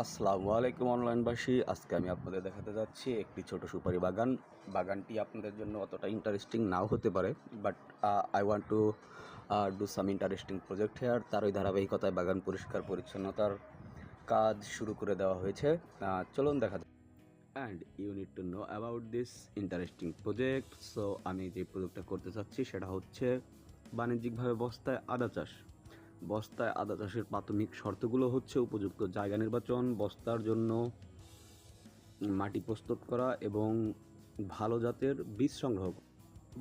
আসসালামু আলাইকুম অনলাইনবাসী। আজকে আমি আপনাদের দেখাতে যাচ্ছি একটি ছোট সুপারি বাগান। বাগানটি আপনাদের জন্য অতটা ইন্টারেস্টিং নাও হতে পারে, but I want to do some interesting project here. তারই ধারাবাহিকতায় বাগান পরিষ্কার পরিচ্ছন্নতার কাজ শুরু করে দেওয়া হয়েছে। চলুন দেখা যাক। And you need to know about this interesting project. So আমি যে প্রজেক্টটা করতে চাচ্ছি সেটা হচ্ছে বাণিজ্যিকভাবে বস্তায় আদা চাষ। বস্তায় আদা চাষের প্রাথমিক শর্তগুলো হচ্ছে উপযুক্ত জায়গা নির্বাচন, বস্তার জন্য মাটি প্রস্তুত করা এবং ভালো জাতের বীজ সংগ্রহ।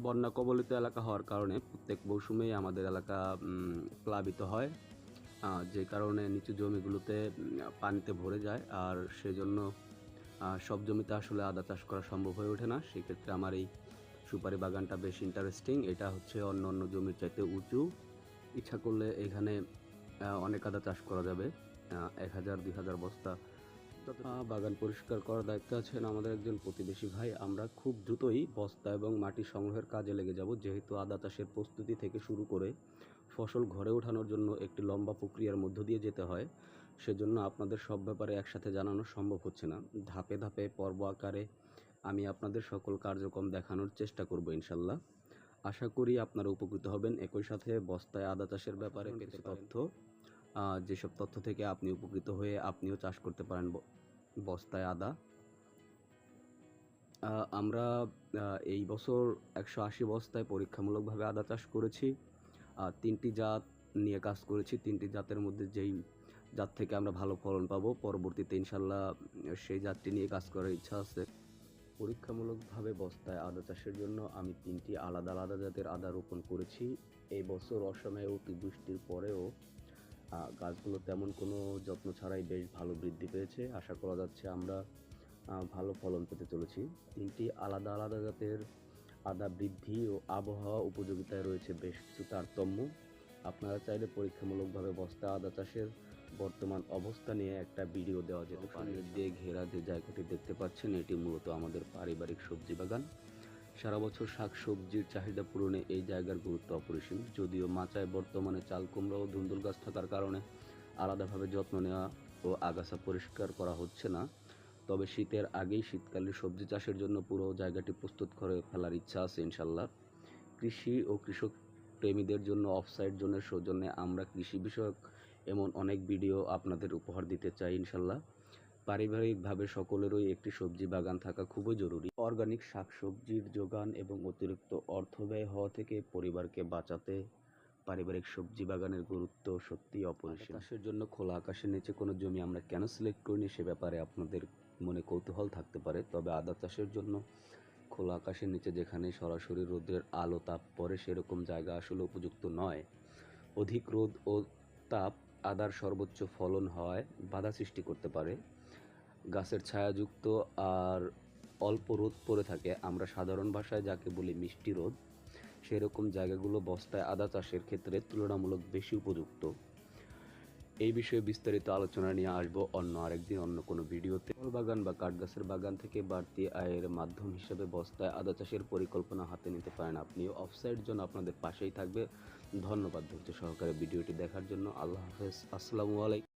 বন্যা কবলিত এলাকা হওয়ার কারণে প্রত্যেক মৌসুমেই আমাদের এলাকা প্লাবিত হয়, যে কারণে নিচু জমিগুলোতে পানিতে ভরে যায়, আর সেজন্য সব জমিতে আসলে আদা চাষ করা সম্ভব হয়ে ওঠে না। সেক্ষেত্রে আমার এই সুপারি বাগানটা বেশ ইন্টারেস্টিং। এটা হচ্ছে অন্য অন্য জমির চাইতে উঁচু। ইচ্ছা করলে এখানে অনেক আদা চাষ করা যাবে, 1000-2000 বস্তা। বাগান পরিষ্কার করার দায়িত্বে আছেন আমাদের একজন প্রতিবেশী ভাই। আমরা খুব দ্রুতই বস্তা এবং মাটি সংগ্রহের কাজে লেগে যাব, যেহেতু আদা চাষের প্রস্তুতি থেকে শুরু করে ফসল ঘরে ওঠানোর জন্য একটি লম্বা প্রক্রিয়ার মধ্য দিয়ে যেতে হয়। সেজন্য আপনাদের সব ব্যাপারে একসাথে জানানো সম্ভব হচ্ছে না। ধাপে ধাপে পর্ব আকারে আমি আপনাদের সকল কার্যক্রম দেখানোর চেষ্টা করব ইনশাল্লাহ। আশা করি আপনারা উপকৃত হবেন। একই সাথে বস্তায় আদা চাষের ব্যাপারে কিছু তথ্য, যেসব তথ্য থেকে আপনি উপকৃত হয়ে আপনিও চাষ করতে পারেন বস্তায় আদা। আমরা এই বছর 180 বস্তায় পরীক্ষামূলকভাবে আদা চাষ করেছি। 3টি জাত নিয়ে কাজ করেছি। 3টি জাতের মধ্যে যেই জাত থেকে আমরা ভালো ফলন পাবো, পরবর্তীতে ইনশাল্লাহ সেই জাতটি নিয়ে কাজ করার ইচ্ছা আছে। পরীক্ষামূলকভাবে বস্তায় আদা চাষের জন্য আমি 3টি আলাদা আলাদা জাতের আদা রোপণ করেছি। এই বছর অসময়ে অতিবৃষ্টির পরেও গাছগুলো তেমন কোনো যত্ন ছাড়াই বেশ ভালো বৃদ্ধি পেয়েছে। আশা করা যাচ্ছে আমরা ভালো ফলন পেতে চলেছি। 3টি আলাদা আলাদা জাতের আদা বৃদ্ধি ও আবহাওয়া উপযোগিতায় রয়েছে বেশ কিছু তারতম্য। আপনারা চাইলে পরীক্ষামূলকভাবে বস্তা আদা চাষের বর্তমান অবস্থা নিয়ে একটা ভিডিও দেওয়া যেতে পারে। দিয়ে ঘেরা যে জায়গাটি দেখতে পাচ্ছেন, এটি মূলত আমাদের পারিবারিক সবজি বাগান। সারা বছর শাক সবজির চাহিদা পূরণে এই জায়গার গুরুত্ব অপরিসীম। যদিও মাচায় বর্তমানে চাল কুমড়া ও ধুন্দুল গাছ থাকার কারণে আলাদাভাবে যত্ন নেওয়া ও আগাছা পরিষ্কার করা হচ্ছে না, তবে শীতের আগেই শীতকালীন সবজি চাষের জন্য পুরো জায়গাটি প্রস্তুত করে ফেলার ইচ্ছা আছে ইনশাল্লাহ। কৃষি ও কৃষক প্রেমীদের জন্য অফসাইড জোনের সৌজন্যে আমরা কৃষি বিষয়ক এমন অনেক ভিডিও আপনাদের উপহার দিতে চাই ইনশাল্লাহ। পারিবারিকভাবে সকলেরই একটি সবজি বাগান থাকা খুবই জরুরি। অর্গানিক শাকসবজির যোগান এবং অতিরিক্ত অর্থ ব্যয় হওয়া থেকে পরিবারকে বাঁচাতে পারিবারিক সবজি বাগানের গুরুত্ব সত্যিই অপরিসীম। চাষের জন্য খোলা আকাশের নিচে কোনো জমি আমরা কেন সিলেক্ট করিনি সে ব্যাপারে আপনাদের মনে কৌতূহল থাকতে পারে। তবে আদা চাষের জন্য খোলা আকাশের নিচে, যেখানে সরাসরি রোদের আলো তাপ পড়ে, সেরকম জায়গা আসলে উপযুক্ত নয়। অধিক রোদ ও তাপ আদার সর্বোচ্চ ফলন হওয়ায় বাধা সৃষ্টি করতে পারে। গাছের ছায়াযুক্ত আর অল্প রোদ পড়ে থাকে, আমরা সাধারণ ভাষায় যাকে বলি মিষ্টি রোদ, সেরকম জায়গাগুলো বস্তায় আদা চাষের ক্ষেত্রে তুলনামূলক বেশি উপযুক্ত। এই বিষয়ে বিস্তারিত আলোচনা নিয়ে আসবো অন্য আরেকদিন অন্য কোনো ভিডিওতে। ফল বাগান বা কাঠগাছের বাগান থেকে বাড়তি আয়ের মাধ্যম হিসেবে বস্তায় আদা চাষের পরিকল্পনা হাতে নিতে পারেন আপনিও। অফসাইড জোন আপনাদের পাশেই থাকবে। ধন্যবাদ ধৈর্য সহকারে ভিডিওটি দেখার জন্য। আল্লাহ হাফেজ। আসসালামু আলাইকুম।